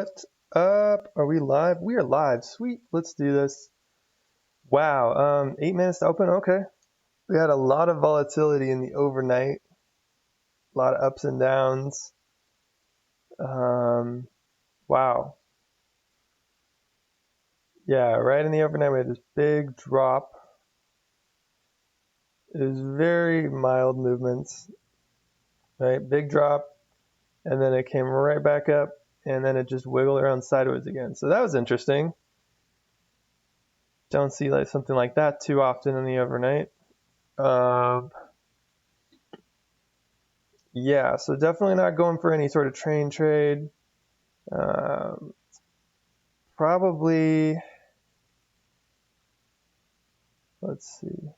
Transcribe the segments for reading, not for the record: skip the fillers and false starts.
What up? Are we live? We are live. Sweet. Let's do this. Wow. 8 minutes to open. Okay. We had a lot of volatility in the overnight. A lot of ups and downs. Wow. Yeah, right in the overnight we had this big drop. It was very mild movements. Right? Big drop. And then it came right back up. And then it just wiggled around sideways again. So that was interesting. Don't see like something like that too often in the overnight. Yeah, so definitely not going for any sort of train trade. Probably, let's see.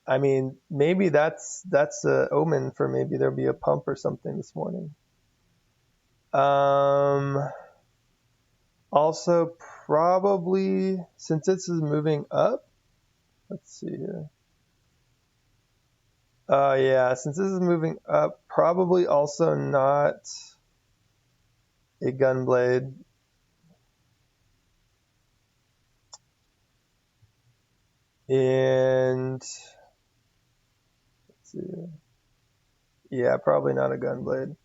I mean, maybe that's a omen for maybe there'll be a pump or something this morning. Also, probably, since this is moving up, let's see here. Yeah, since this is moving up, probably also not a gun blade. And let's see. Yeah, probably not a gun blade.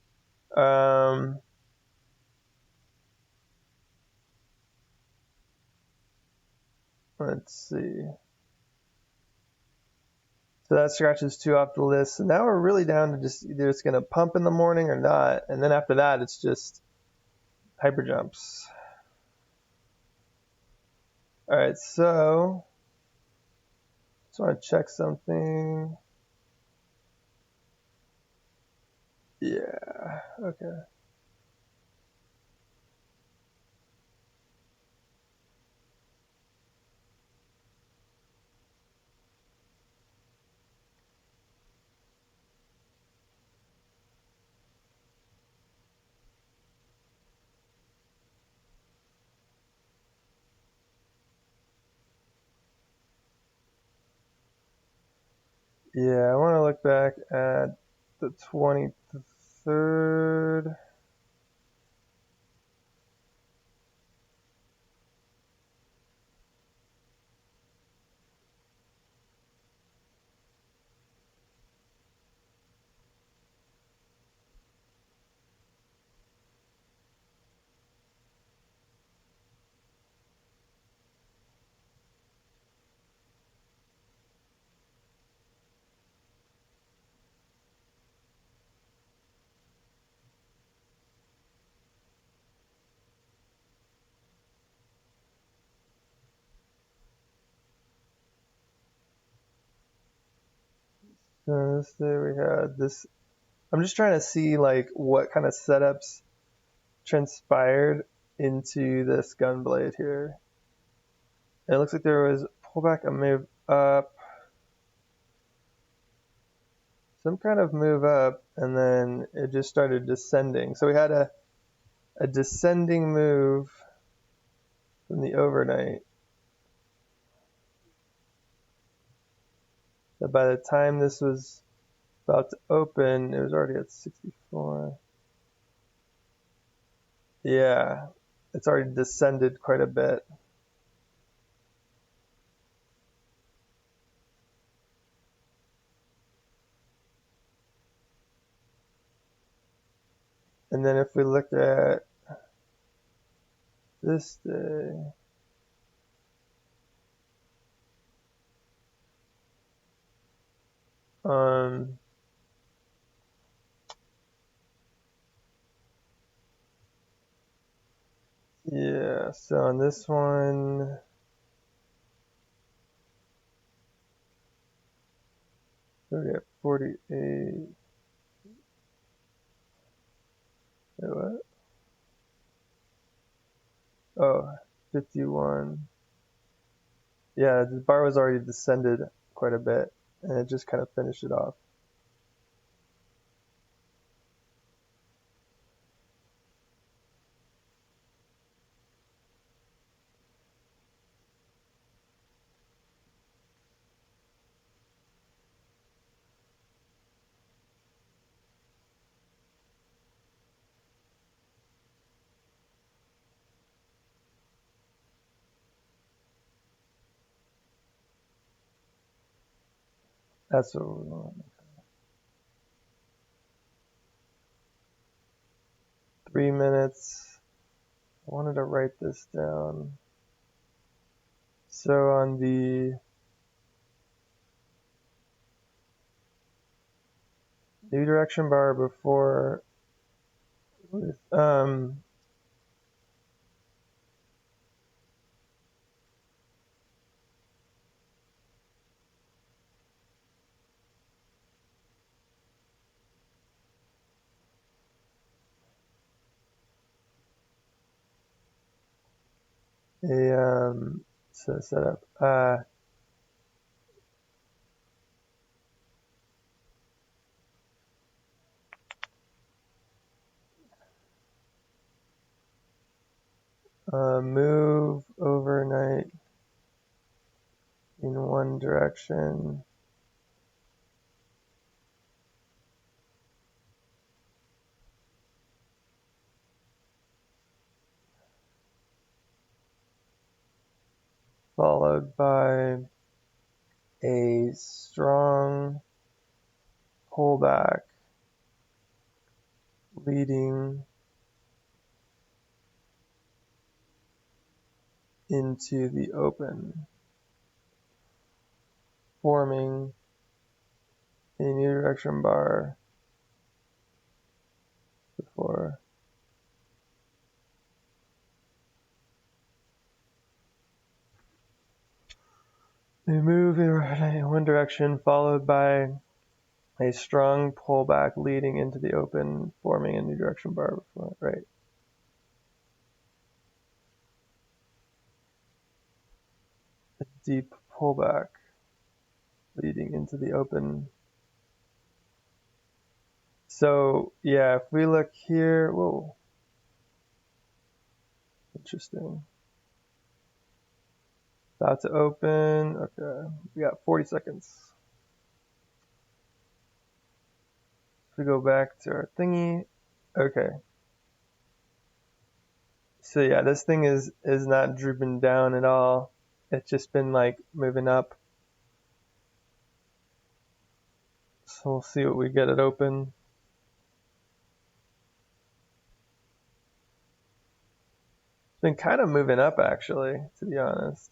Let's see. So that scratches two off the list. So now we're really down to just either it's going to pump in the morning or not. And then after that, it's just hyper jumps. All right, so just want to check something. Yeah, okay. Yeah, I want to look back at the 23rd. So this day we had this. I'm just trying to see like what kind of setups transpired into this gun blade here. It looks like there was pullback, a move up, some kind of move up, and then it just started descending. So we had a descending move from the overnight. But by the time this was about to open, it was already at 64. Yeah, it's already descended quite a bit. And then if we look at this day, yeah, so on this one, we're at 48. Wait, what? Oh, 51. Yeah, the bar was already descended quite a bit, and it just kind of finished it off. That's what we want. 3 minutes. I wanted to write this down. So on the new direction bar before with a setup move overnight in one direction. Followed by a strong pullback leading into the open, forming a new direction bar before they move in one direction, followed by a strong pullback leading into the open, forming a new direction bar before, right? A deep pullback leading into the open. So yeah, if we look here, whoa, interesting. About to open. Okay, we got 40 seconds. If we go back to our thingy, okay. So yeah, this thing is not drooping down at all. It's just been like moving up. So we'll see what we get it open. It's been kind of moving up actually, to be honest.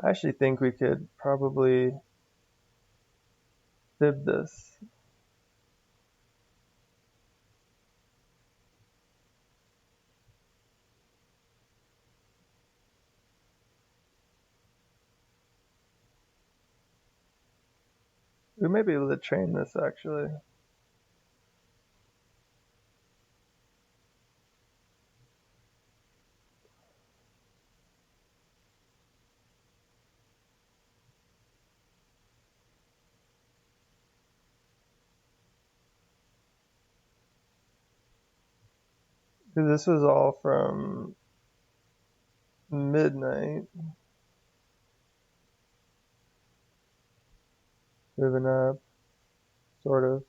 I actually think we could probably fib this. We may be able to train this actually. Because this was all from midnight. Moving up, sort of.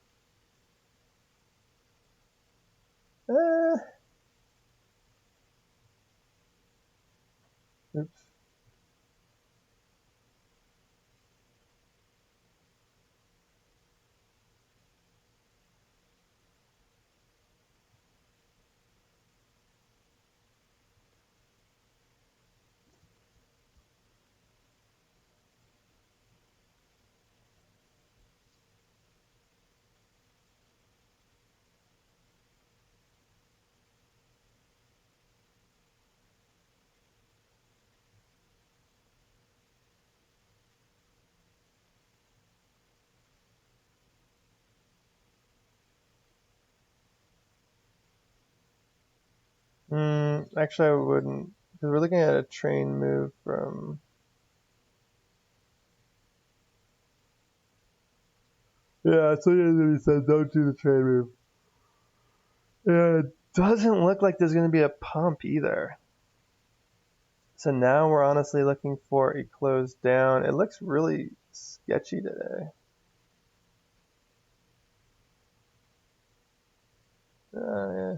Oops. Actually, I wouldn't, because we're looking at a train move from. Yeah, so he said don't do the train move. Yeah, it doesn't look like there's going to be a pump either. So now we're honestly looking for a close down. It looks really sketchy today. Yeah.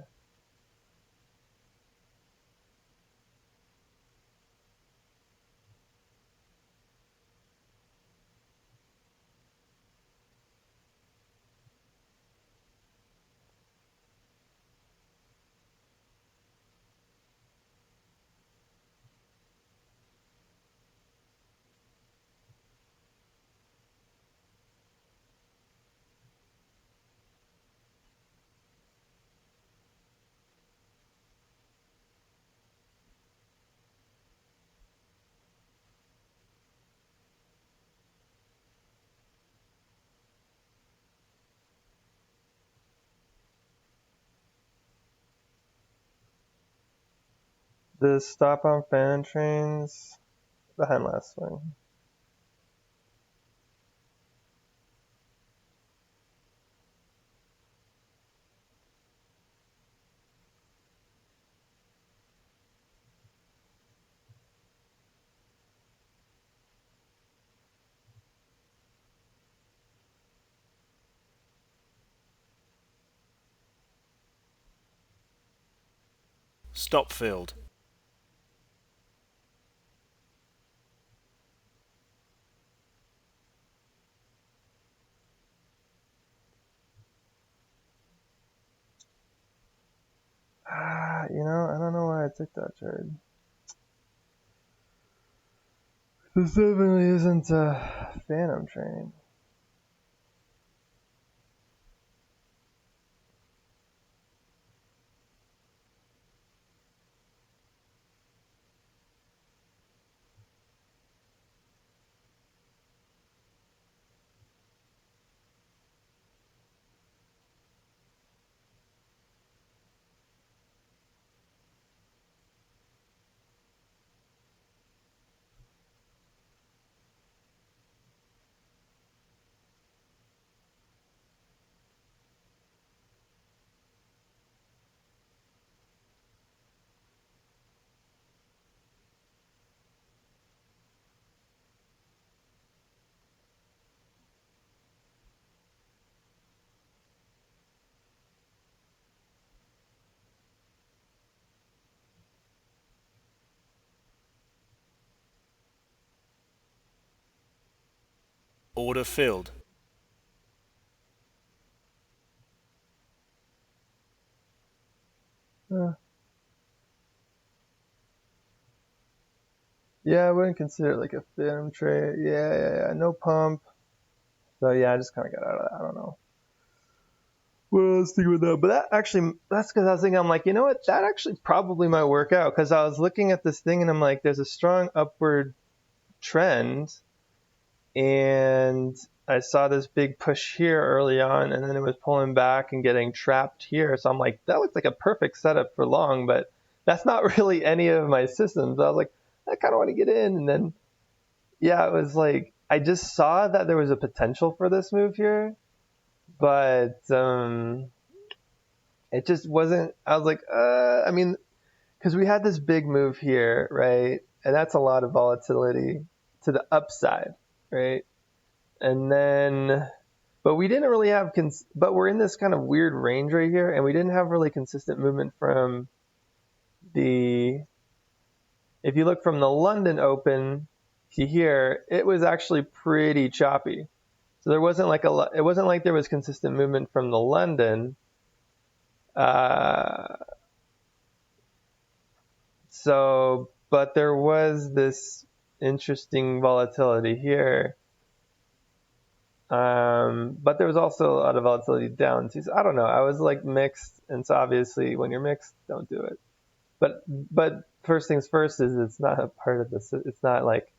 The stop on fan trains behind last swing. Stop field. I don't know why I took that trade. This definitely isn't a phantom train. Order filled. Yeah, I wouldn't consider it like a phantom trade. Yeah. No pump. So yeah, I just kind of got out of that. I don't know what else to do with that. But that's because I was thinking, I'm like, you know what? That actually probably might work out, because I was looking at this thing and I'm like, there's a strong upward trend, and I saw this big push here early on, and then it was pulling back and getting trapped here. So I'm like, that looks like a perfect setup for long, but that's not really any of my systems. I was like, I kind of want to get in. And then, yeah, it was like, I just saw that there was a potential for this move here, but it just wasn't. I was like, I mean, because we had this big move here, right? And that's a lot of volatility to the upside, right? And then, but we didn't really have, but we're in this kind of weird range right here, and we didn't have really consistent movement from the, if you look from the London Open to here, it was actually pretty choppy. So there wasn't like it wasn't like there was consistent movement from the London. But there was this interesting volatility here. But there was also a lot of volatility down too. So I don't know. I was like mixed, and so obviously when you're mixed, don't do it. But first things first is it's not a part of this. It's not like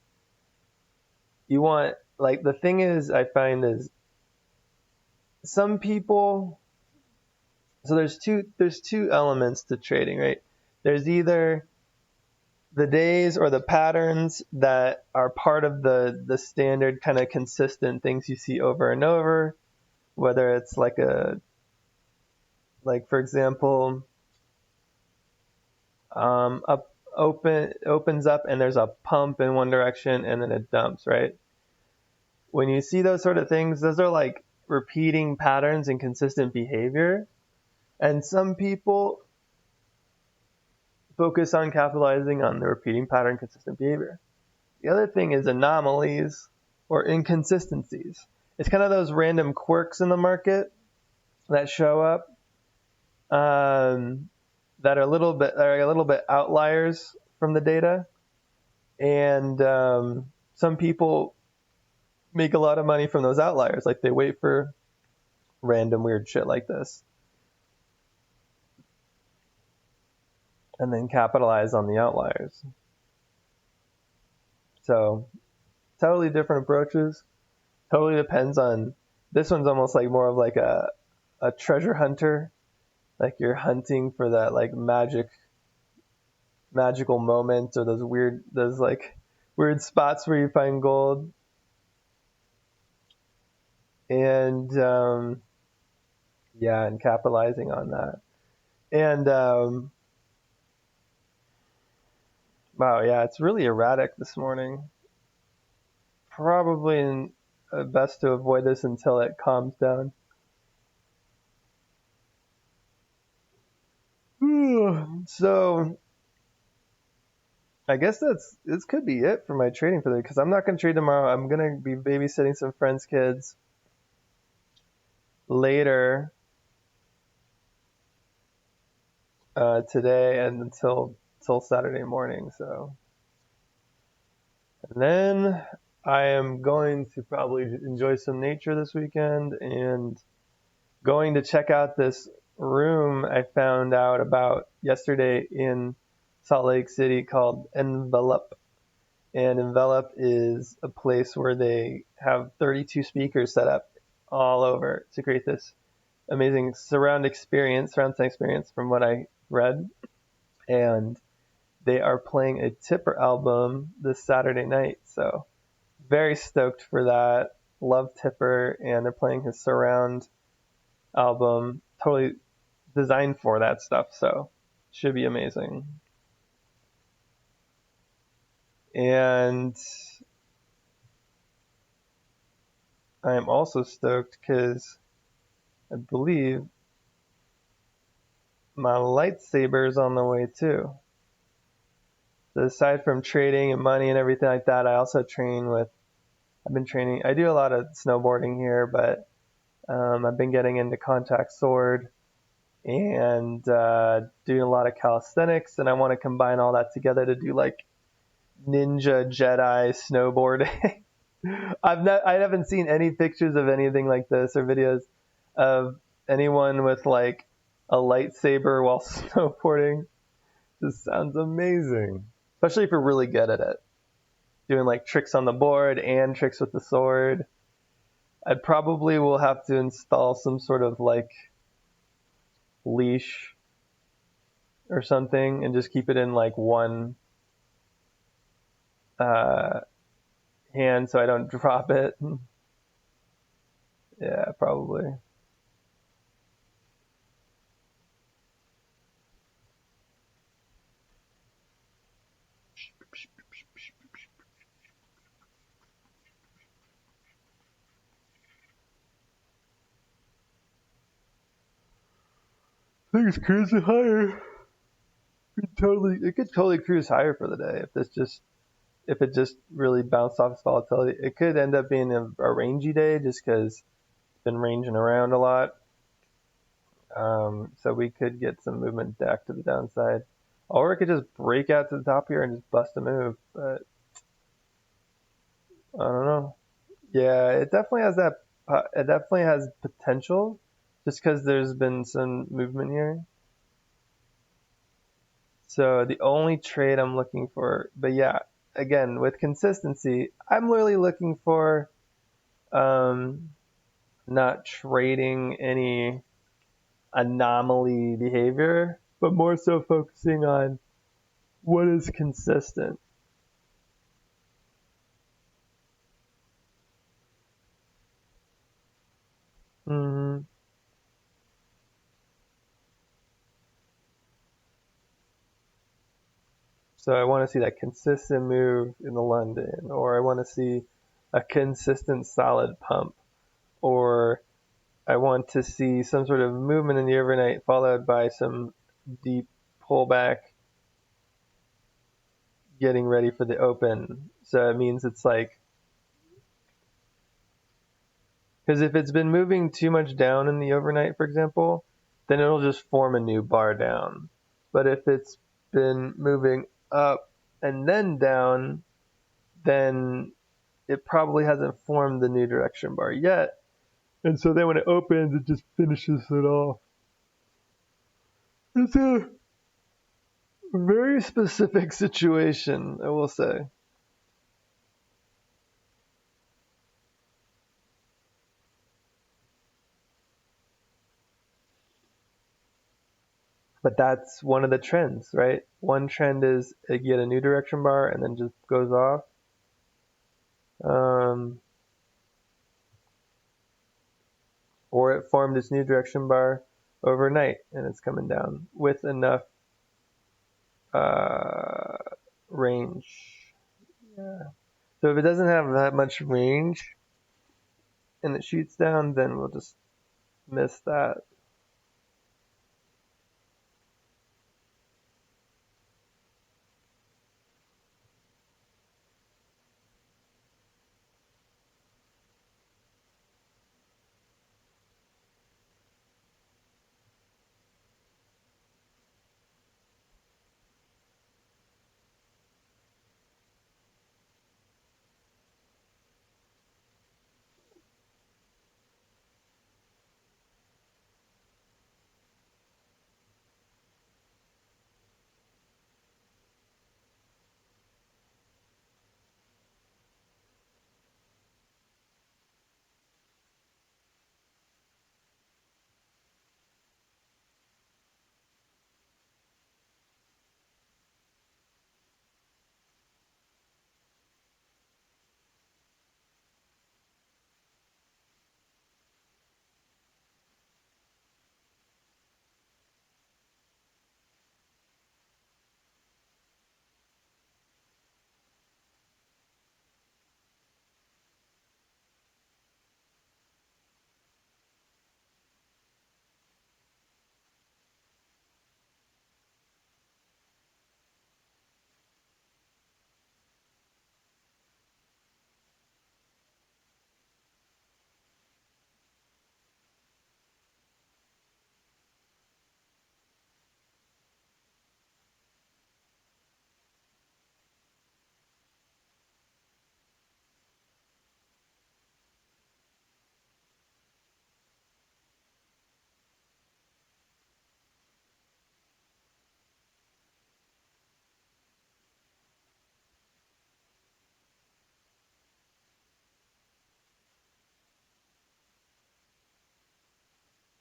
you want, like, the thing is, I find is some people. So there's two elements to trading, right? There's either the days or the patterns that are part of the standard kind of consistent things you see over and over, whether it's like for example, opens up and there's a pump in one direction and then it dumps, right? When you see those sort of things, those are like repeating patterns and consistent behavior. And some people focus on capitalizing on the repeating pattern, consistent behavior. The other thing is anomalies or inconsistencies. It's kind of those random quirks in the market that show up, that are a little bit outliers from the data. And some people make a lot of money from those outliers. Like, they wait for random weird shit like this and then capitalize on the outliers. So totally different approaches. Totally depends on, this one's almost like more of like a treasure hunter. Like, you're hunting for that like magic magical moments or those weird spots where you find gold. And and capitalizing on that. And wow, yeah, it's really erratic this morning. Probably best to avoid this until it calms down. So I guess this could be it for my trading for the day, because I'm not going to trade tomorrow. I'm going to be babysitting some friends' kids later today and until Saturday morning. So, and then I am going to probably enjoy some nature this weekend and going to check out this room I found out about yesterday in Salt Lake City called Envelope. And Envelope is a place where they have 32 speakers set up all over to create this amazing surround sound experience from what I read. And they are playing a Tipper album this Saturday night. So very stoked for that. Love Tipper, and they're playing his surround album, totally designed for that stuff. So should be amazing. And I'm also stoked because I believe my lightsaber is on the way too. So aside from trading and money and everything like that, I also I do a lot of snowboarding here, but I've been getting into contact sword and doing a lot of calisthenics, and I want to combine all that together to do like ninja Jedi snowboarding. I haven't seen any pictures of anything like this or videos of anyone with like a lightsaber while snowboarding. This sounds amazing, especially if you're really good at it, doing like tricks on the board and tricks with the sword. I probably will have to install some sort of like leash or something and just keep it in like one hand so I don't drop it. Yeah, probably. I think it's cruising higher. It could totally cruise higher for the day if it just really bounced off its volatility. It could end up being a rangy day just because it's been ranging around a lot. So we could get some movement back to the downside, or it could just break out to the top here and just bust a move. But I don't know. Yeah, it definitely has that. It definitely has potential, just because there's been some movement here. So the only trade I'm looking for, but yeah, again with consistency, I'm really looking for not trading any anomaly behavior, but more so focusing on what is consistent. Mm-hmm. So I want to see that consistent move in the London, or I want to see a consistent solid pump, or I want to see some sort of movement in the overnight followed by some deep pullback getting ready for the open. So it means it's like, because if it's been moving too much down in the overnight, for example, then it'll just form a new bar down. But if it's been moving up and then down, then it probably hasn't formed the new direction bar yet. And so then when it opens, it just finishes it off. It's a very specific situation, I will say. But that's one of the trends, right? one trend is it get a new direction bar and then just goes off. Or it formed its new direction bar overnight and it's coming down with enough range. Yeah. So if it doesn't have that much range and it shoots down, then we'll just miss that.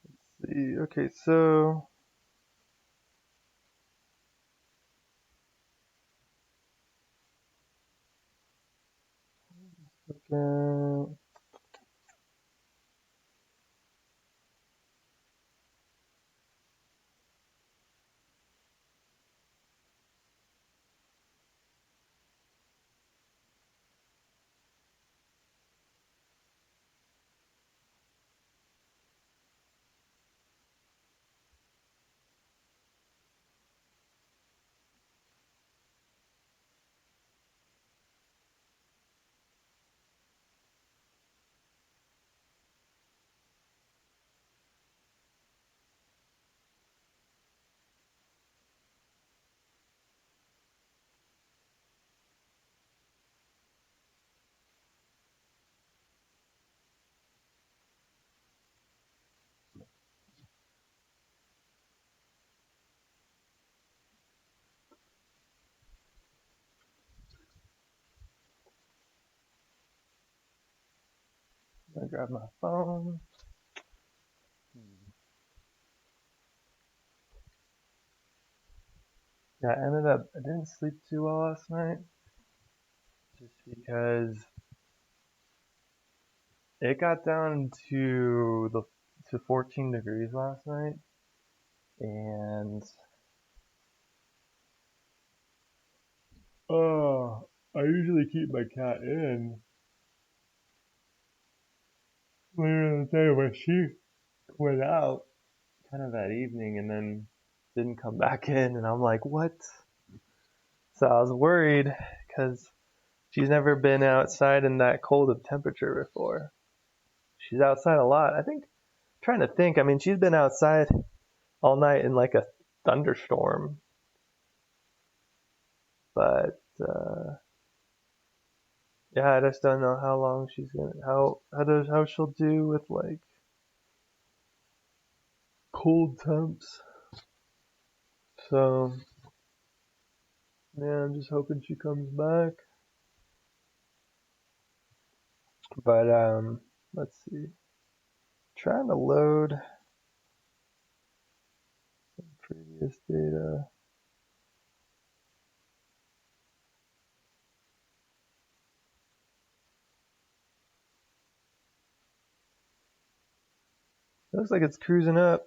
Let's see. Okay, so okay. I grab my phone. Yeah, I didn't sleep too well last night just because it got down to 14 degrees last night, and I usually keep my cat in later in the day, but she went out kind of that evening and then didn't come back in, and I'm like, what? So I was worried because she's never been outside in that cold of temperature before. She's outside a lot. I think, trying to think, I mean, she's been outside all night in like a thunderstorm, but yeah, I just don't know how long she's gonna how she'll do with like cold temps. So yeah, I'm just hoping she comes back. But let's see. Trying to load some previous data. Looks like it's cruising up.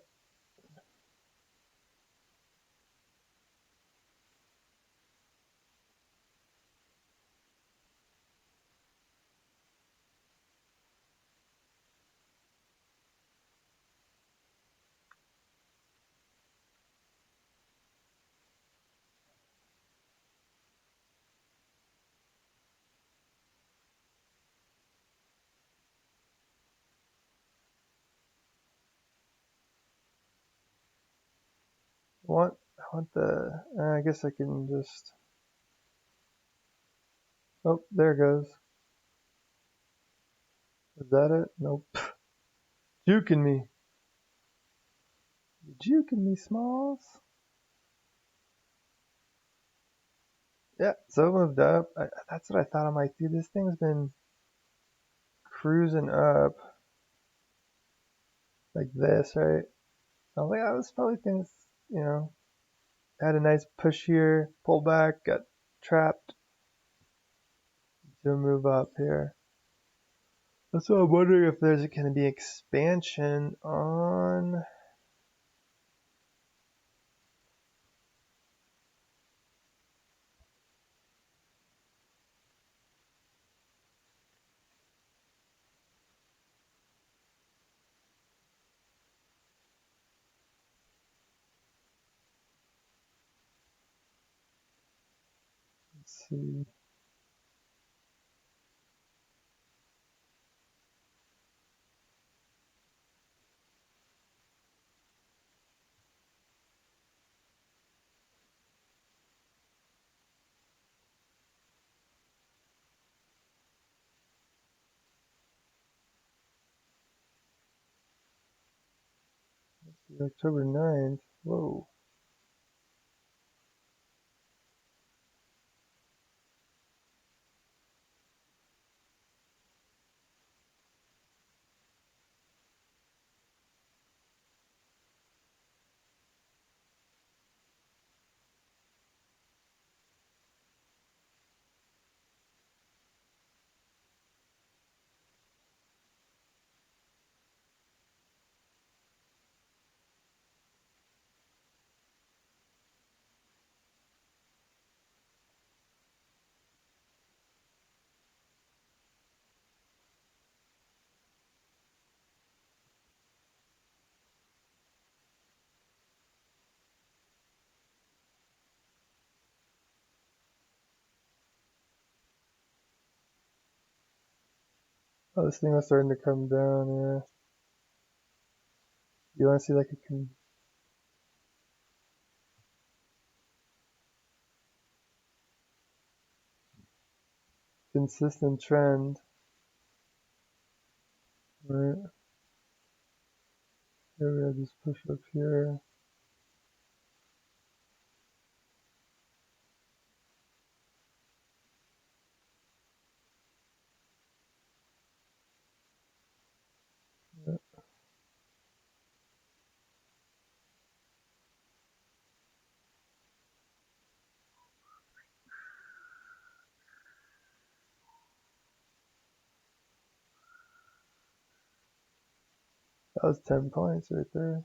I want the, I guess I can just, oh, there it goes. Is that it? Nope. Juking me. You juking me, Smalls. Yeah, so it moved up. That's what I thought. I'm like, dude, this thing's been cruising up like this, right? I was like, oh, this probably things, you know, had a nice push here, pull back, got trapped to move up here. That's why I'm wondering if there's going to be expansion on. Let's see. October 9th. Whoa. Oh, this thing was starting to come down. Yeah. You want to see like a consistent trend, right? Here we have this push up here. Yeah, that was 10 points right there.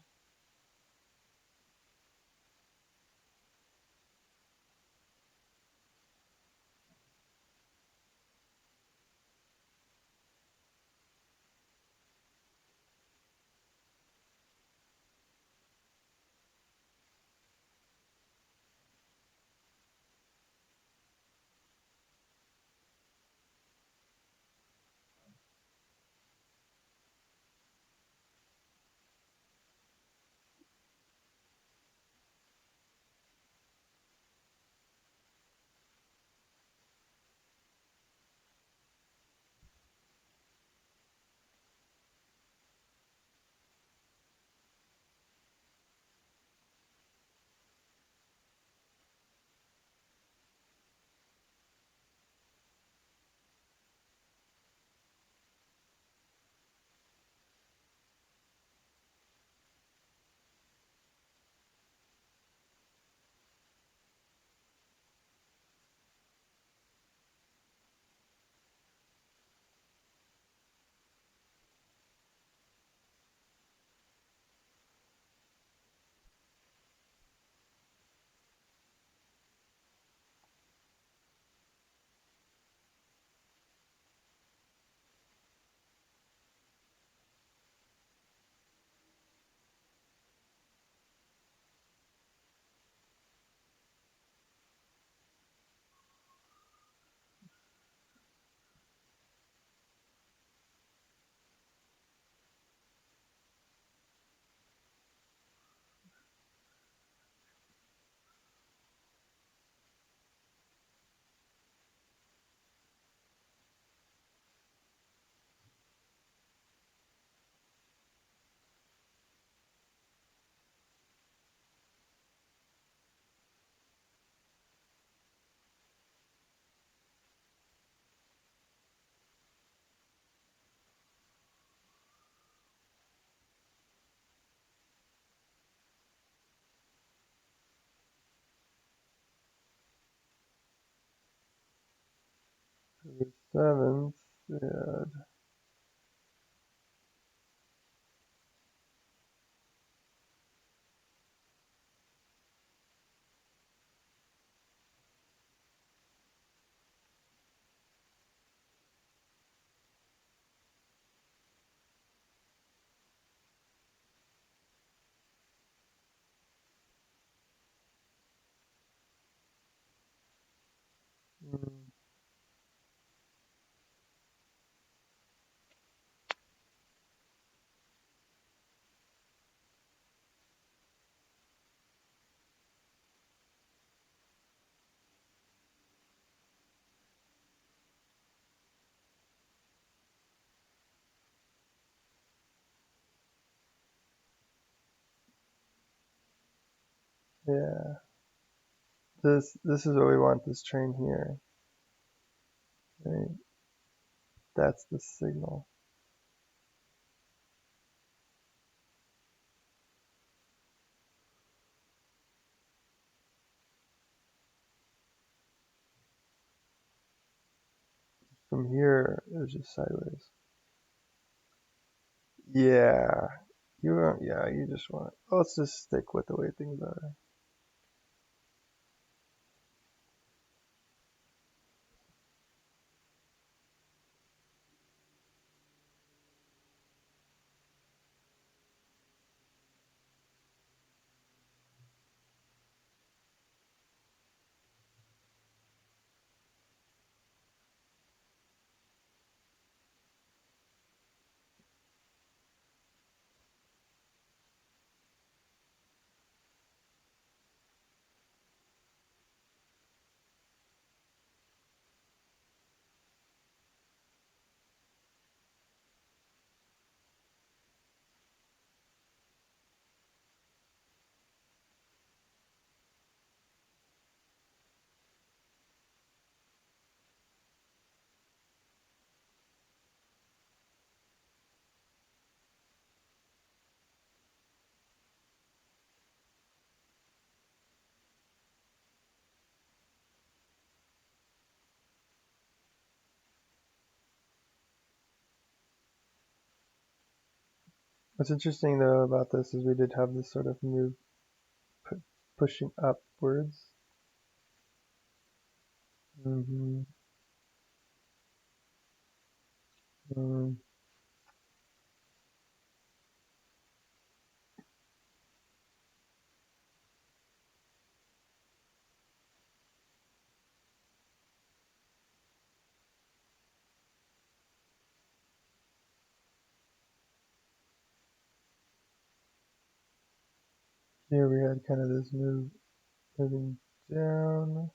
7th, yeah. Mm, yeah. This is what we want, this train here. Right? That's the signal. From here, it was just sideways. Yeah. You just want, let's just stick with the way things are. What's interesting though about this is we did have this sort of move pushing upwards. Mm-hmm. Mm. Here we had kind of this moving down.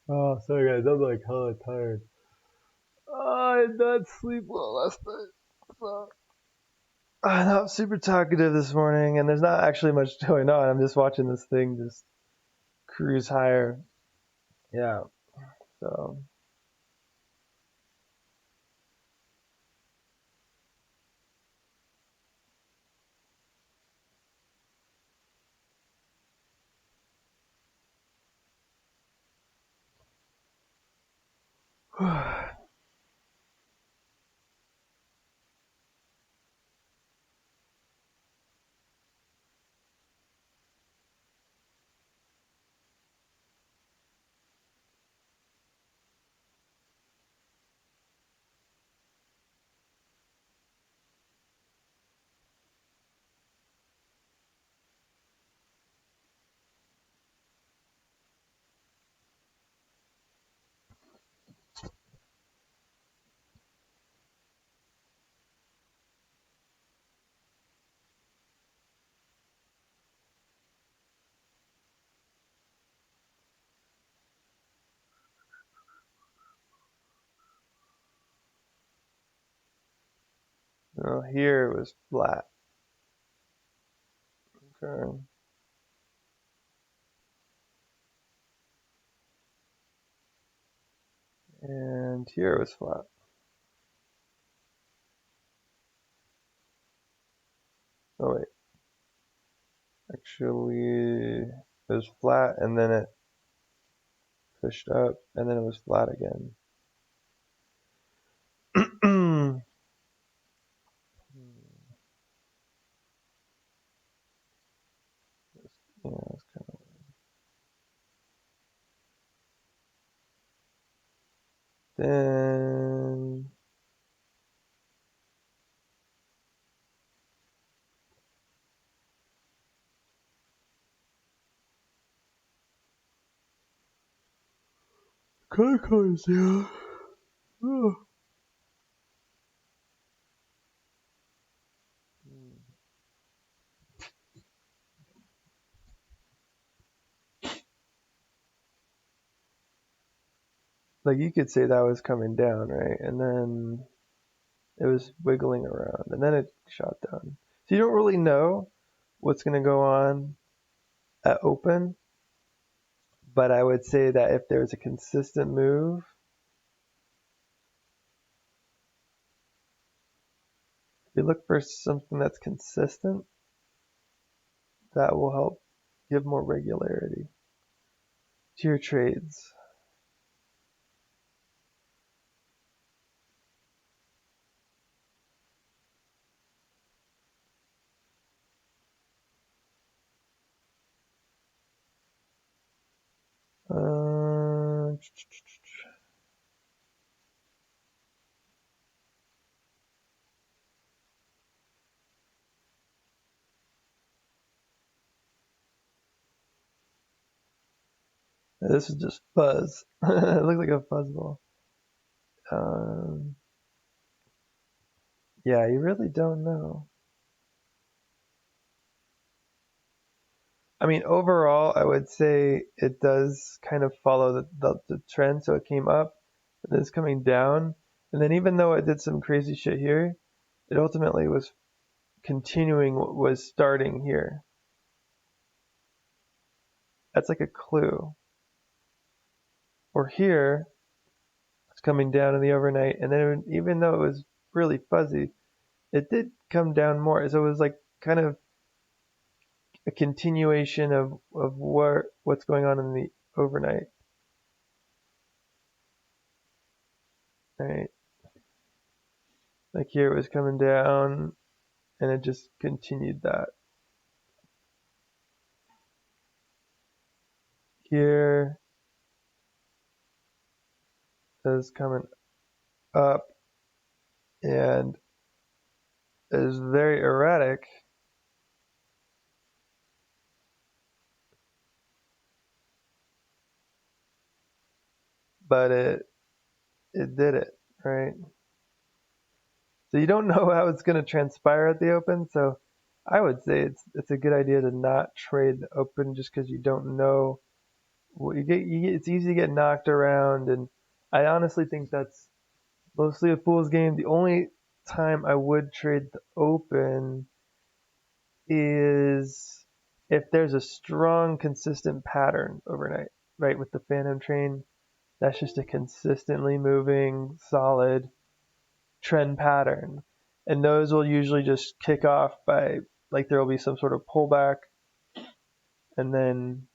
Oh, sorry guys, I'm like hella tired. I did not sleep well last night. So I'm not super talkative this morning, and there's not actually much going on. I'm just watching this thing just cruise higher. Yeah. So here it was flat. Okay. And here it was flat. Oh wait. Actually, it was flat and then it pushed up and then it was flat again. Yeah, it's kind of then Coco's, yeah. Oh. Like you could say that was coming down, right? And then it was wiggling around and then it shot down. So you don't really know what's going to go on at open, but I would say that if there's a consistent move, if you look for something that's consistent, that will help give more regularity to your trades. Uh, this is just fuzz. It looks like a fuzzball. Um, yeah, you really don't know. I mean, overall, I would say it does kind of follow the trend. So it came up, and then it's coming down. And then even though it did some crazy shit here, it ultimately was continuing what was starting here. That's like a clue. Or here, it's coming down in the overnight. And then even though it was really fuzzy, it did come down more. So it was like kind of a continuation of what's going on in the overnight. Right? Like here it was coming down and it just continued that. Here is coming up and is very erratic, but it did it, right? So you don't know how it's going to transpire at the open, so I would say it's a good idea to not trade the open just because you don't know it's easy to get knocked around, and I honestly think that's mostly a fool's game. The only time I would trade the open is if there's a strong, consistent pattern overnight, right? With the Phantom Train, that's just a consistently moving, solid trend pattern. And those will usually just kick off by, like, there will be some sort of pullback, and then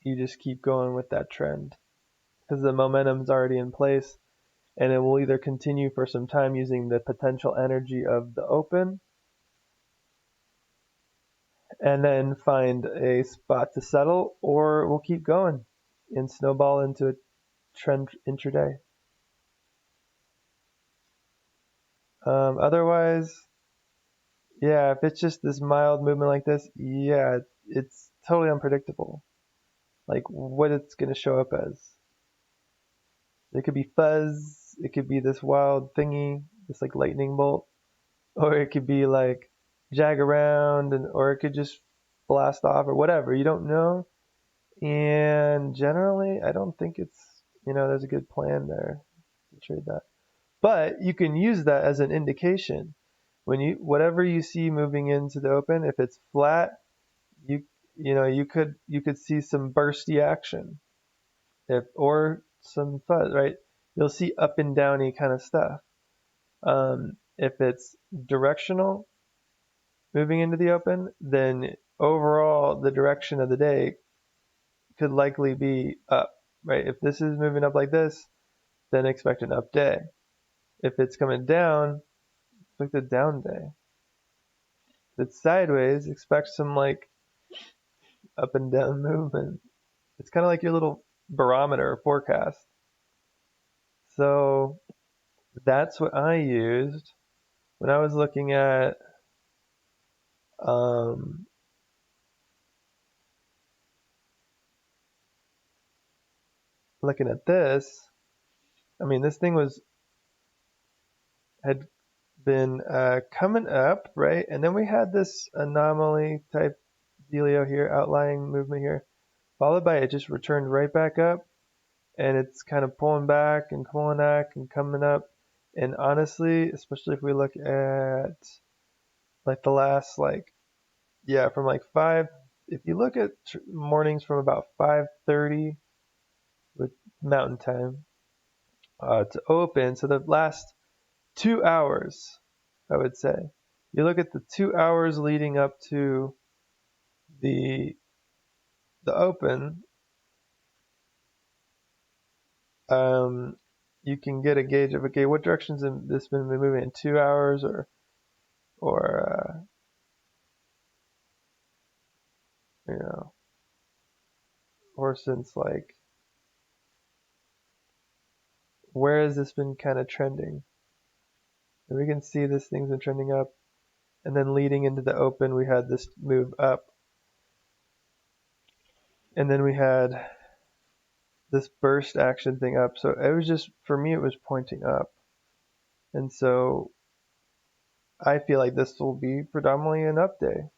you just keep going with that trend because the momentum's already in place, and it will either continue for some time using the potential energy of the open and then find a spot to settle, or we'll keep going and snowball into a trend intraday. Otherwise, yeah, if it's just this mild movement like this, yeah, it's totally unpredictable. Like what it's going to show up as. It could be fuzz, it could be this wild thingy, this like lightning bolt, or it could be like jag around, or it could just blast off or whatever. You don't know. And generally, I don't think there's a good plan there to trade that. But you can use that as an indication. Whatever you see moving into the open, if it's flat, you could see some bursty action, or some fuzz, right? You'll see up and downy kind of stuff. If it's directional moving into the open, then overall the direction of the day could likely be up, right? If this is moving up like this, then expect an up day. If it's coming down, expect a down day. If it's sideways, expect some like up and down movement. It's kind of like your little barometer or forecast. So that's what I used when I was looking at um, this. I mean, this thing had been coming up, right? And then we had this anomaly type dealio here, outlying movement here, followed by it just returned right back up, and it's kind of pulling back and pulling back and coming up. And honestly, especially if we look at like the last from like if you look at mornings from about 5:30 with Mountain Time to open, so the last 2 hours, I would say. You look at the 2 hours leading up to the open, you can get a gauge of, okay, what directions has this been moving in 2 hours, or you know, or since like where has this been kind of trending? And we can see this thing's been trending up, and then leading into the open, we had this move up, and then we had this burst action thing up. So it was just, for me, it was pointing up. And so I feel like this will be predominantly an up day.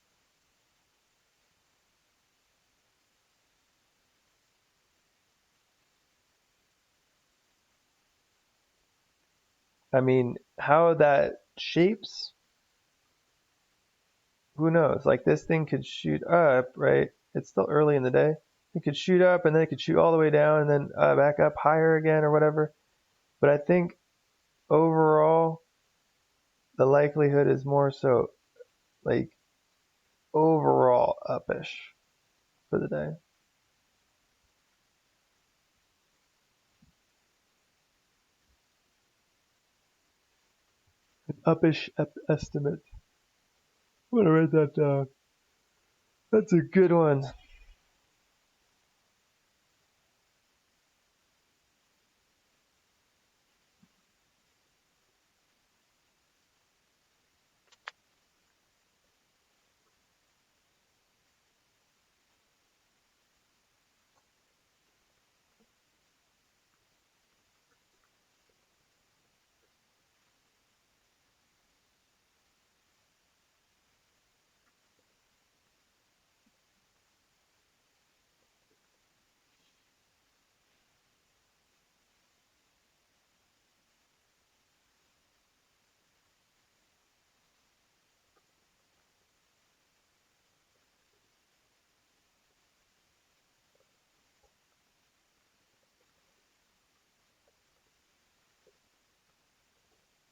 I mean, how that shapes, who knows? Like this thing could shoot up, right? It's still early in the day. It could shoot up, and then it could shoot all the way down and then back up higher again or whatever. But I think overall, the likelihood is more so like overall uppish for the day. Uppish estimate. I'm gonna write that down. That's a good one.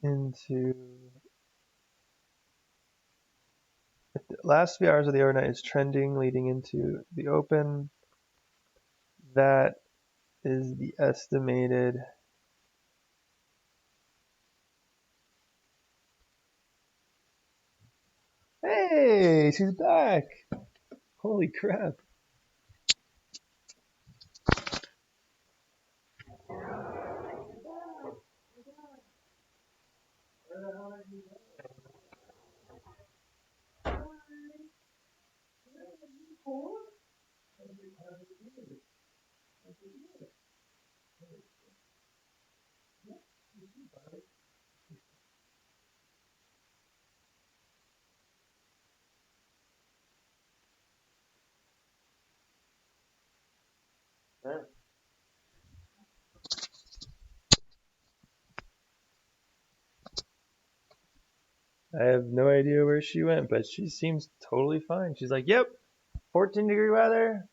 into the last few hours of the overnight is trending leading into the open. That is the estimated. Hey, she's back. Holy crap. I have no idea where she went, but she seems totally fine. She's like, yep, 14-degree weather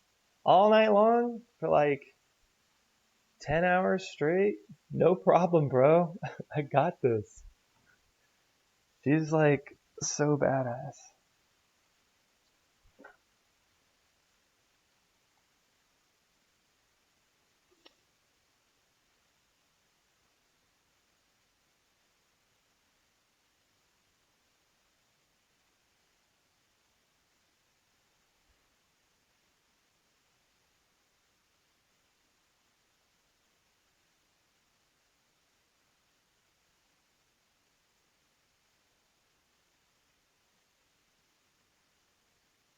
all night long for like 10 hours straight. No problem, bro. I got this. She's like so badass.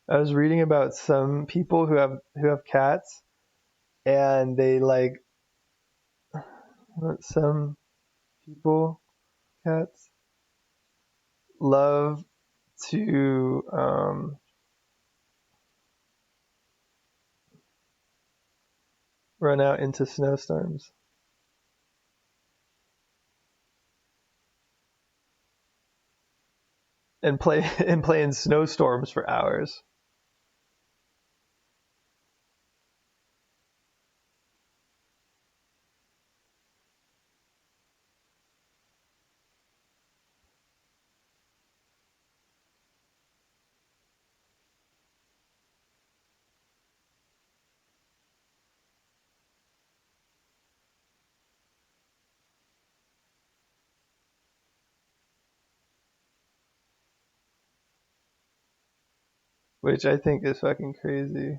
I was reading about some people who have cats, and they like some people cats love to run out into snowstorms and play in snowstorms for hours. Which I think is fucking crazy.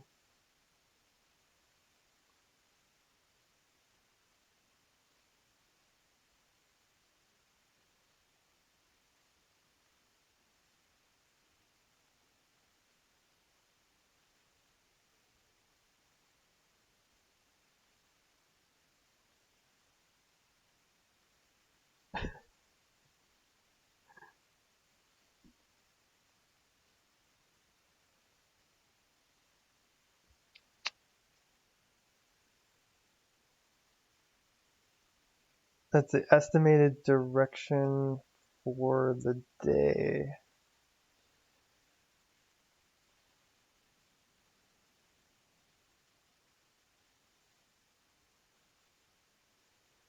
That's the estimated direction for the day.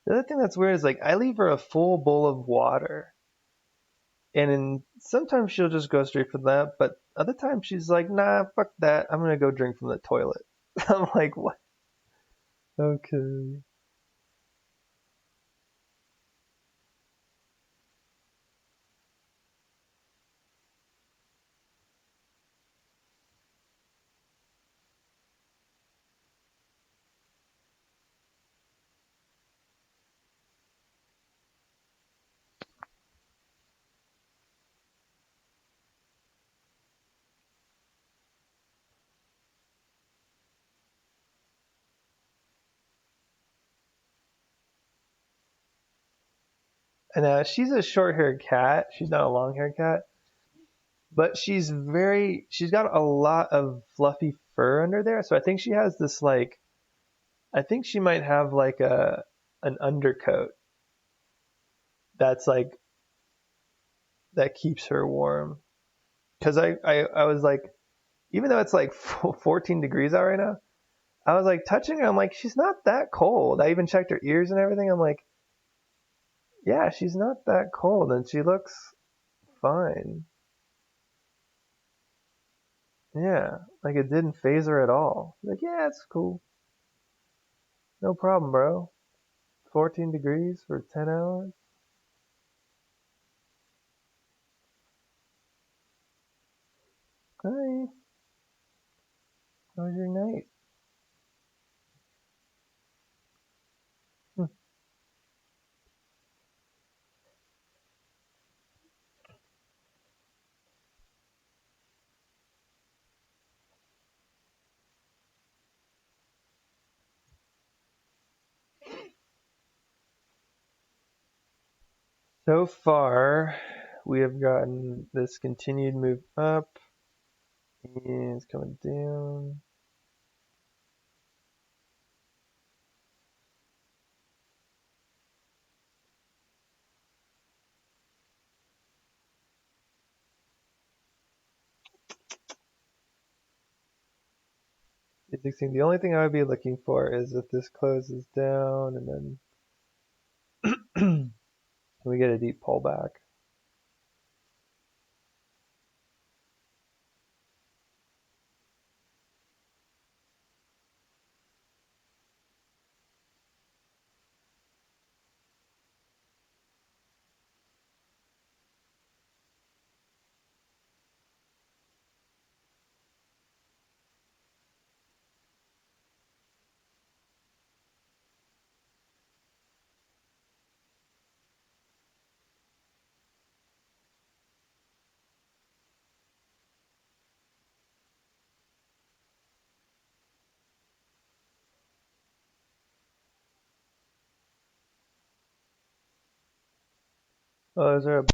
The other thing that's weird is like I leave her a full bowl of water, and sometimes she'll just go straight for that, but other times she's like, nah, fuck that. I'm gonna go drink from the toilet. I'm like, what? Okay. And she's a short-haired cat. She's not a long-haired cat, but she's got a lot of fluffy fur under there. So I think she has this like, I think she might have like an undercoat that's like that keeps her warm. Because I was like, even though it's like 14 degrees out right now, I was like touching her. I'm like, she's not that cold. I even checked her ears and everything. I'm like, Yeah, she's not that cold and she looks fine. Yeah, like it didn't phase her at all. Like, yeah, it's cool. No problem, bro. 14 degrees for 10 hours? Hi, how was your night? Hmm. So far, we have gotten this continued move up and it's coming down. The only thing I would be looking for is if this closes down and then we get a deep pullback. Oh, is there a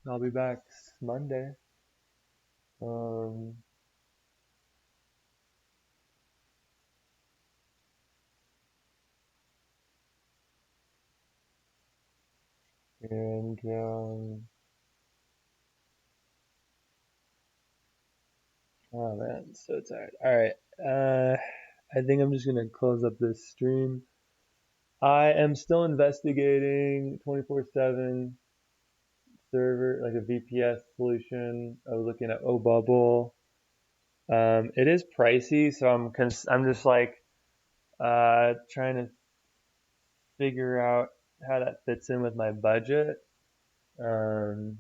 I'll be back Monday. Um, and oh man, so tired. All right. I think I'm just gonna close up this stream. I am still investigating 24/7 server, like a VPS solution. I was looking at OBubble. It is pricey, so I'm just like trying to figure out how that fits in with my budget. Um,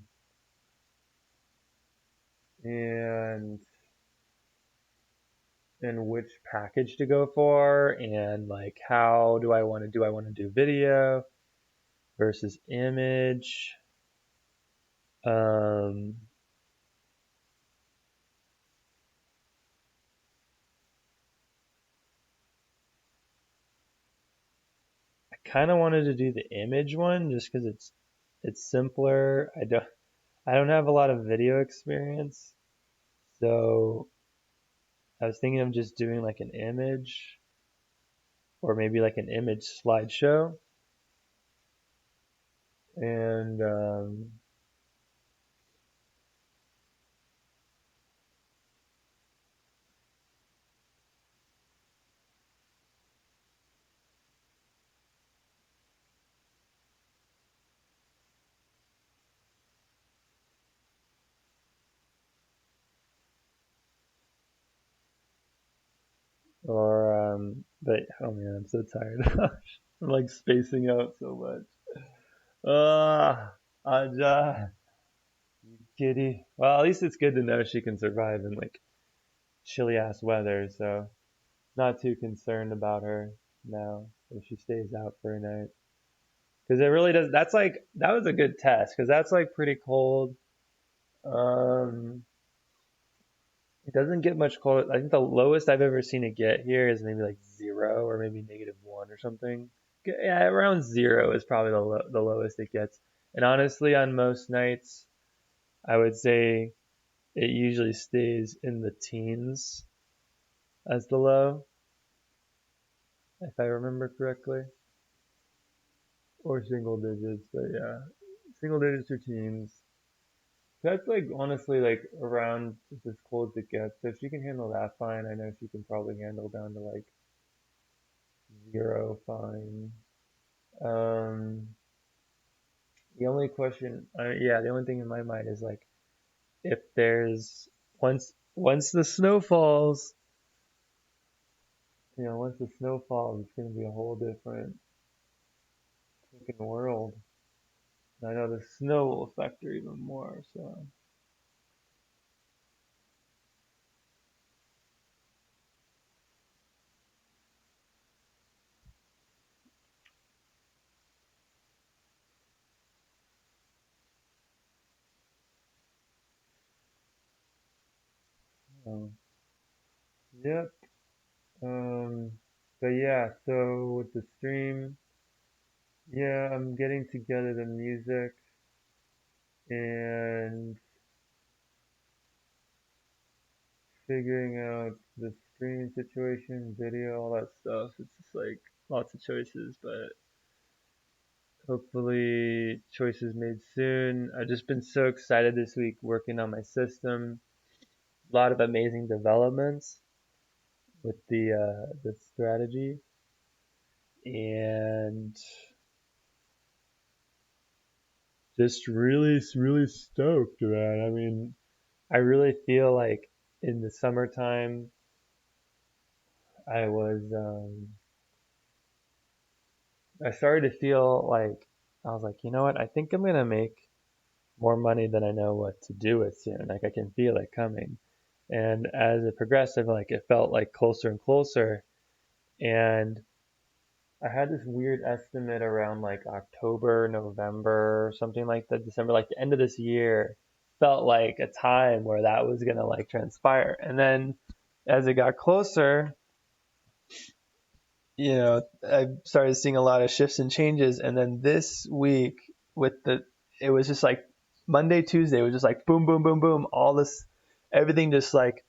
and which package to go for, and like how do I want to do video versus image. um I kind of wanted to do the image one just because it's simpler. I don't have a lot of video experience, so I was thinking of just doing like an image, or maybe like an image slideshow. And but oh man, I'm so tired. I'm like spacing out so much. Aja, you kitty. Well, at least it's good to know she can survive in like chilly ass weather, so not too concerned about her now if she stays out for a night. Because it really does. That's like that was a good test because that's like pretty cold. Um, it doesn't get much colder. I think the lowest I've ever seen it get here is maybe like 0 or maybe -1 or something. Yeah, around 0 is probably the lowest it gets. And honestly, on most nights, I would say it usually stays in the teens as the low, if I remember correctly, or single digits. But yeah, single digits or teens. That's like honestly like around as cold as it gets. So if she can handle that fine, I know she can probably handle down to like 0 fine. Um, the only question, yeah, the only thing in my mind is like if there's once the snow falls, once the snow falls, it's gonna be a whole different freaking world. And I know the snow will affect her even more. So, um, yep. Um, but yeah, so with the stream, yeah, I'm getting together the music and figuring out the streaming situation, video, all that stuff. It's just like lots of choices, but hopefully choices made soon. I've just been so excited this week working on my system. A lot of amazing developments with the strategy, and just really stoked, man. I mean, I really feel like in the summertime I was I started to feel like I was like, you know what? I think I'm gonna make more money than I know what to do with soon. Like I can feel it coming. And as it progressed, I felt like it felt like closer and closer. And I had this weird estimate around like October, November, something like that, December, like the end of this year felt like a time where that was gonna like transpire. And then as it got closer, I started seeing a lot of shifts and changes. And then this week with it was just like Monday, Tuesday was just like boom, boom, boom, boom. All this, everything just like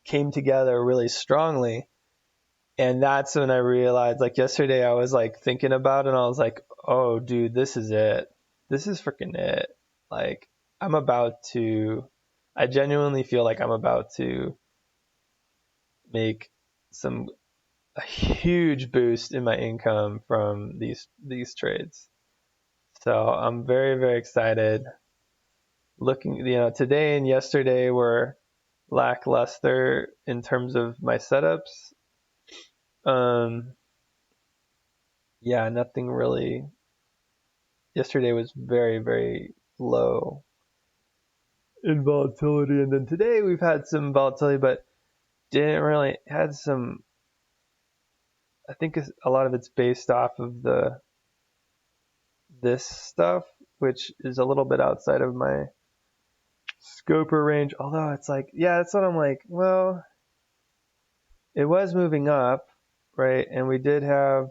came together really strongly. And that's when I realized, like yesterday, I was like thinking about it and I was like, oh, dude, this is it. This is freaking it. Like, I genuinely feel like I'm about to make a huge boost in my income from these trades. So I'm very, very excited. Today and yesterday were lackluster in terms of my setups. Yeah, nothing really. Yesterday was very, very low in volatility, and then today we've had some volatility, but didn't really had some. I think a lot of it's based off of this stuff, which is a little bit outside of my scope or range. Although it's like, yeah, that's what I'm like. Well, it was moving up, right? And we did have.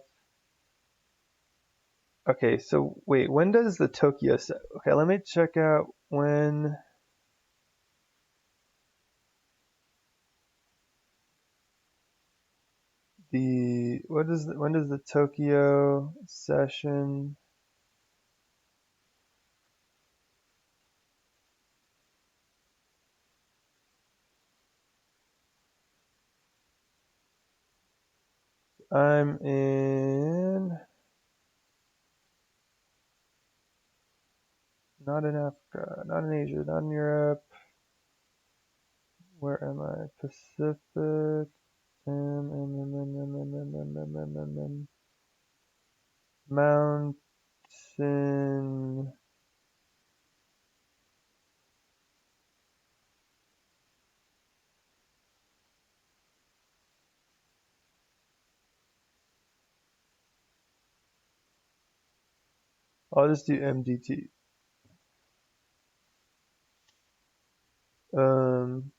Okay, so wait, when does the Tokyo set? Okay, let me check out when when does the Tokyo session? I'm in, not in Africa, not in Asia, not in Europe. Where am I? Pacific. Mountain. I'll just do MDT. Um,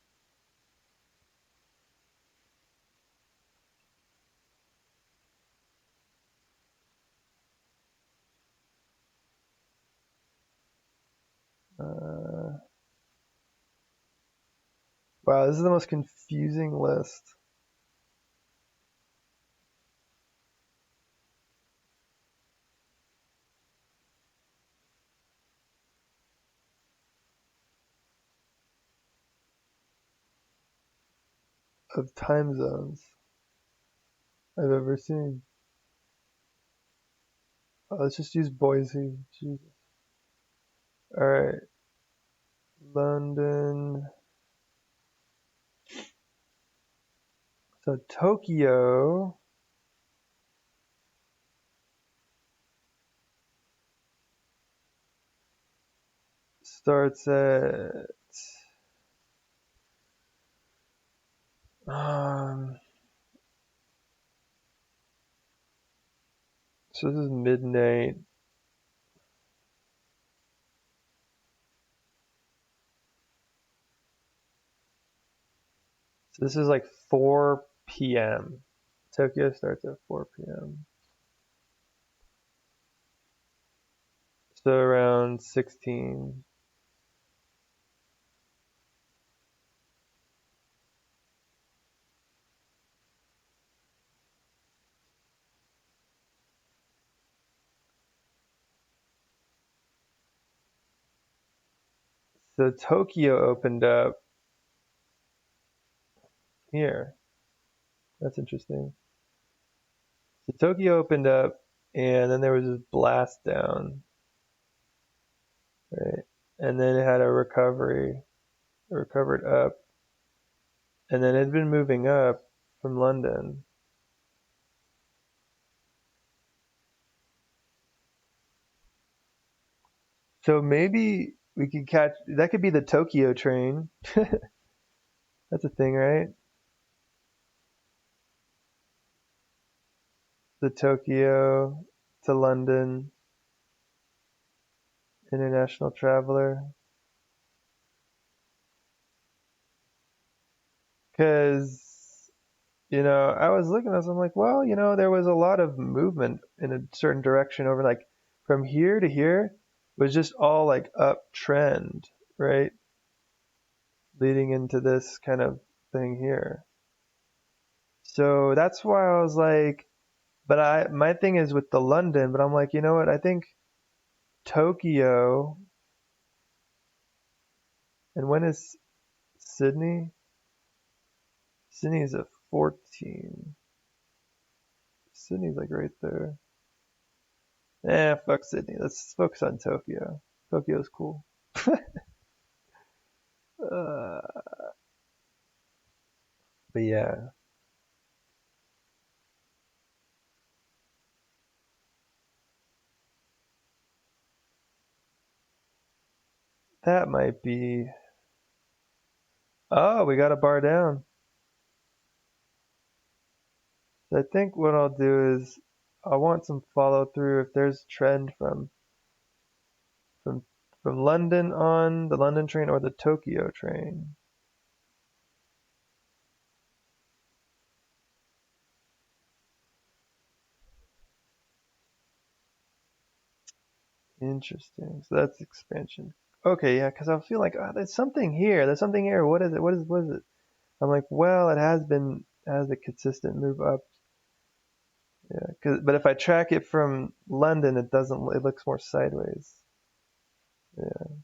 uh, wow, this is the most confusing list of time zones I've ever seen. Let's just use Boise. Jesus. All right, London. So Tokyo starts at so this is midnight. So this is like 4 p.m. Tokyo starts at 4 p.m. So around 16. So Tokyo opened up here. That's interesting. So Tokyo opened up, and then there was this blast down, right? And then it had a recovery, it recovered up, and then it had been moving up from London. So maybe we could catch, that could be the Tokyo train. That's a thing, right? The Tokyo to London international traveler. Because, I was looking at this, I'm like, well, there was a lot of movement in a certain direction over like from here to here. was just all like uptrend, right? Leading into this kind of thing here. So that's why I was like, but my thing is with the London, but I'm like, you know what? I think Tokyo, and when is Sydney? Sydney is at 14. Sydney's like right there. Fuck Sydney. Let's focus on Tokyo. Tokyo's cool. uh, but yeah, that might be. Oh, we got a bar down. So I think what I'll do is I want some follow through if there's trend from from London on the London train or the Tokyo train. Interesting. So that's expansion. Okay, yeah, because I feel like there's something here. There's something here. What is it? What is it? I'm like, well, it has a consistent move up. Yeah, but if I track it from London, it doesn't. It looks more sideways. Yeah.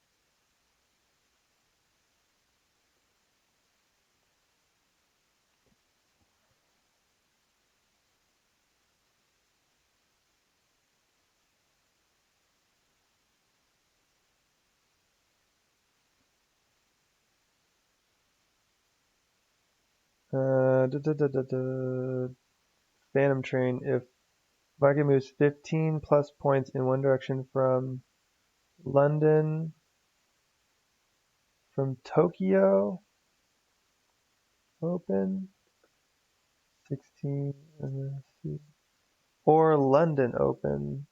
Phantom train. If market moves 15 plus points in one direction from London, from Tokyo open, 16 MSC, or London open,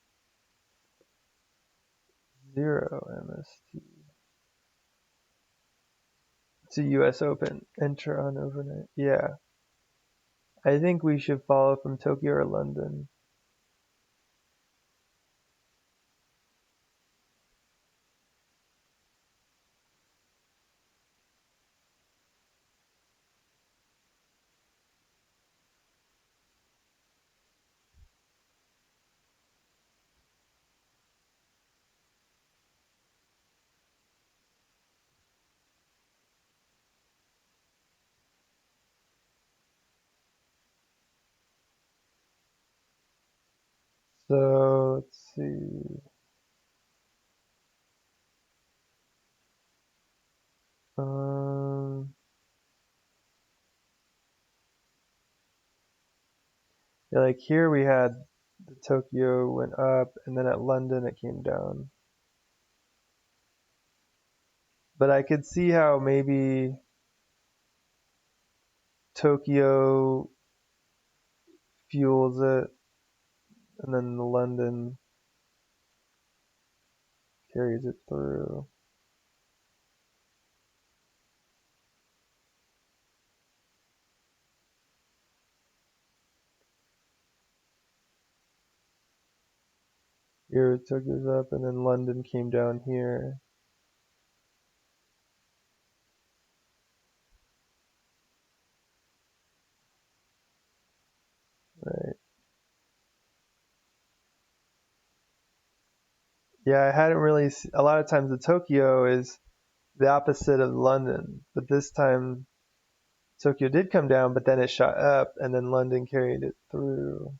0 MST. It's a US open. Enter on overnight. Yeah. I think we should follow from Tokyo or London. So let's see. Um, yeah, like here we had the Tokyo went up, and then at London it came down. But I could see how maybe Tokyo fuels it, and then London carries it through. Here Tokyo's up, and then London came down here. Right. Yeah, I hadn't really. A lot of times the Tokyo is the opposite of London, but this time Tokyo did come down, but then it shot up, and then London carried it through.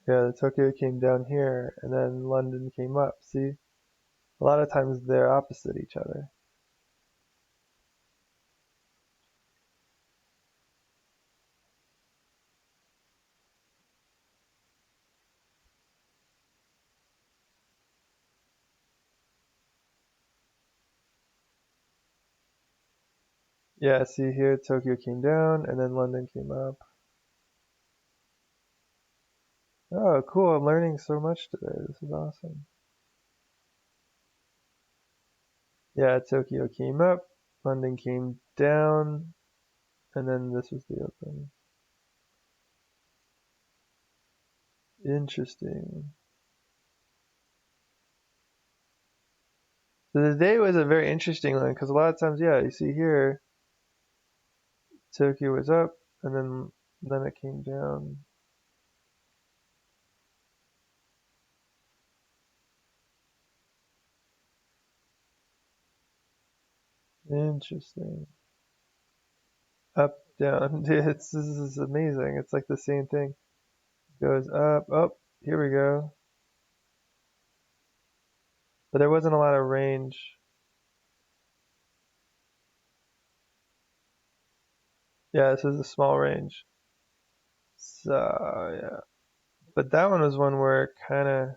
Yeah, the Tokyo came down here, and then London came up. See, a lot of times they're opposite each other. Yeah, see here, Tokyo came down, and then London came up. Oh, cool, I'm learning so much today. This is awesome. Yeah, Tokyo came up, London came down, and then this was the open. Interesting. So the day was a very interesting one, because a lot of times, yeah, you see here, Tokyo was up, and then it came down. Interesting. Up, down. This is amazing. It's like the same thing. Goes up, up. Here we go. But there wasn't a lot of range. Yeah, this is a small range. So, yeah. But that one was one where it kind of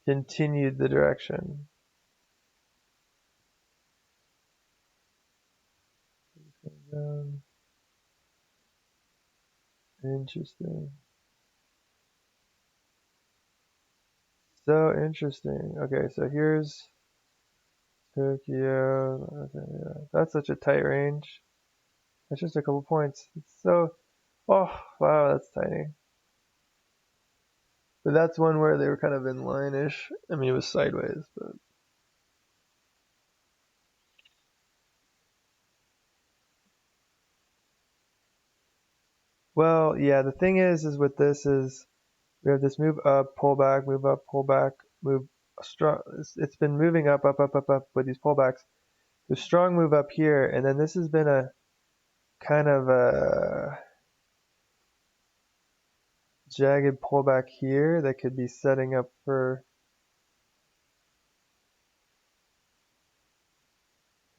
continued the direction. Interesting. So interesting. Okay, so here's Tokyo. Okay, yeah. That's such a tight range. That's just a couple points. It's so, oh, wow, that's tiny. But that's one where they were kind of in line-ish. I mean, it was sideways, but well, yeah. The thing is with this is we have this move up, pull back, move up, pull back, move strong. It's been moving up, up, up, up, up with these pullbacks. The strong move up here, and then this has been a kind of a jagged pullback here that could be setting up for,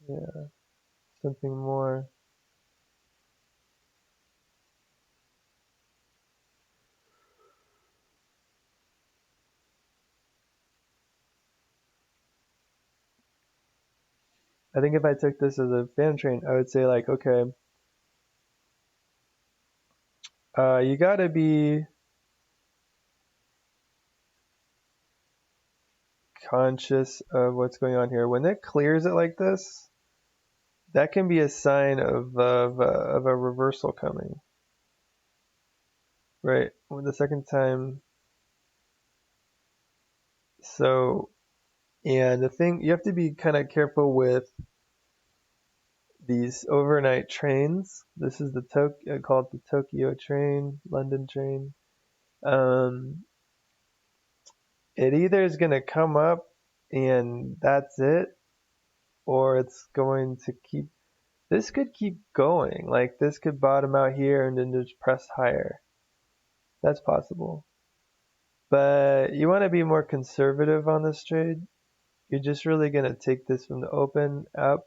yeah, something more. I think if I took this as a fan train, I would say like, okay, you gotta be conscious of what's going on here. When it clears it like this, that can be a sign of a reversal coming, right? When the second time, so, and the thing, you have to be kind of careful with these overnight trains. This is the Tokyo, called the Tokyo train, London train. Um, it either is going to come up and that's it, or it's going to keep, this could keep going. Like this could bottom out here and then just press higher. That's possible. But you want to be more conservative on this trade. You're just really going to take this from the open up.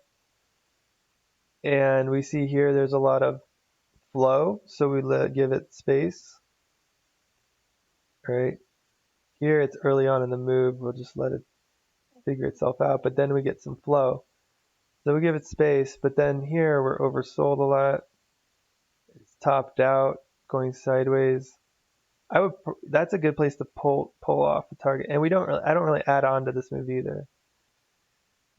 And we see here there's a lot of flow, so we give it space. Right? Here it's early on in the move. We'll just let it figure itself out. But then we get some flow. So we give it space. But then here we're oversold a lot. It's topped out, going sideways. That's a good place to pull off the target. And I don't really add on to this move either.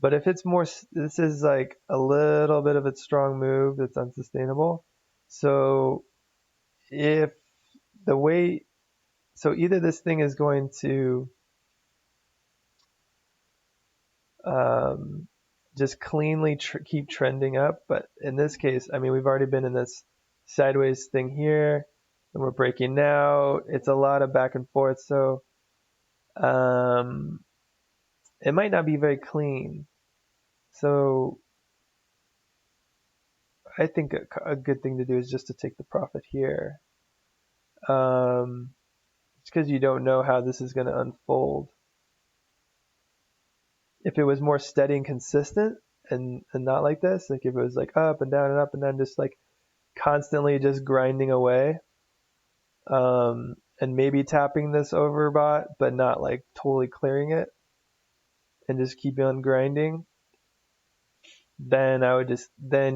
But if it's more, this is like a little bit of a strong move that's unsustainable. So if the way, so either this thing is going to just cleanly keep trending up, but in this case, I mean, we've already been in this sideways thing here, and we're breaking now. It's a lot of back and forth, so it might not be very clean. So I think a good thing to do is just to take the profit here. It's because you don't know how this is going to unfold. If it was more steady and consistent and not like this, like if it was like up and down and up and down, just like constantly just grinding away, and maybe tapping this overbought, but not like totally clearing it and just keep on grinding, then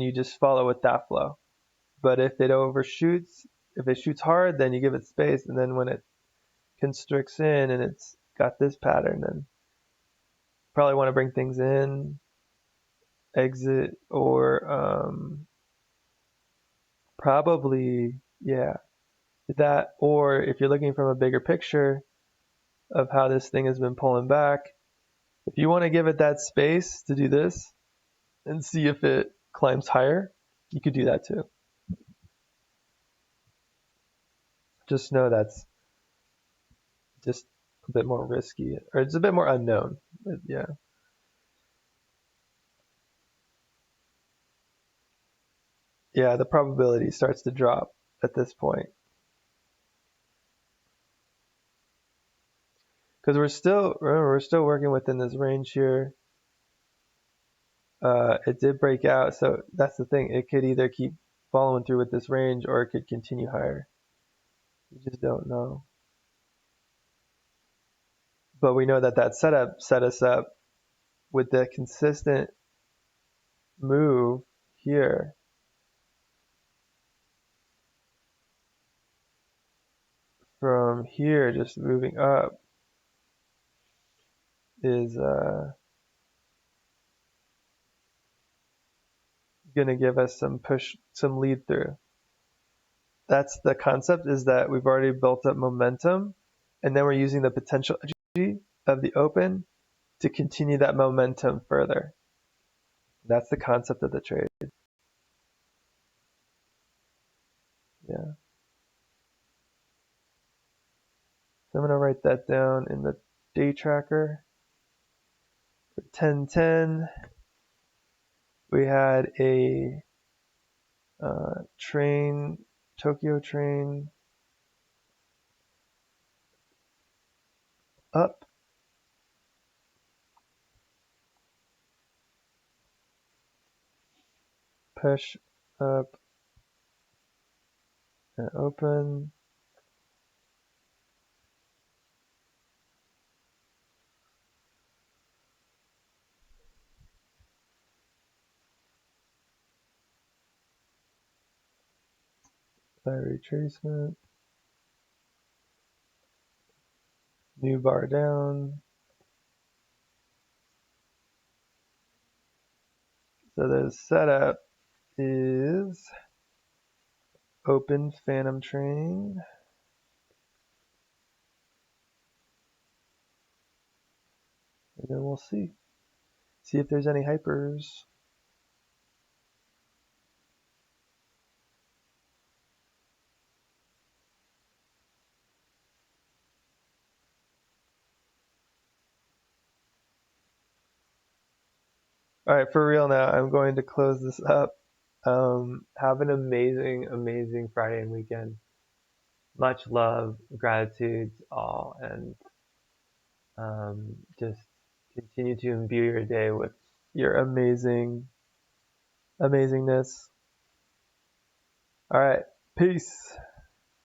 you just follow with that flow. But if it shoots hard, then you give it space, and then when it constricts in and it's got this pattern, then probably want to bring things in, exit, or probably, yeah, that. Or if you're looking from a bigger picture of how this thing has been pulling back, if you want to give it that space to do this and see if it climbs higher, you could do that too. Just know that's just a bit more risky, or it's a bit more unknown. But yeah. Yeah, the probability starts to drop at this point. Because we're still working within this range here. It did break out, so that's the thing. It could either keep following through with this range, or it could continue higher. You just don't know. But we know that setup set us up with the consistent move here. From here, just moving up is going to give us some lead through. That's the concept, is that we've already built up momentum, and then we're using the potential energy of the open to continue that momentum further. That's the concept of the trade. Yeah. So I'm going to write that down in the day tracker. For 10:10, we had a Tokyo train up. Push up and open. Retracement. New bar down. So the setup is open phantom train. And then we'll see if there's any hypers. All right, for real now, I'm going to close this up. Have an amazing, amazing Friday and weekend. Much love, gratitude to all, and just continue to imbue your day with your amazingness. All right, peace.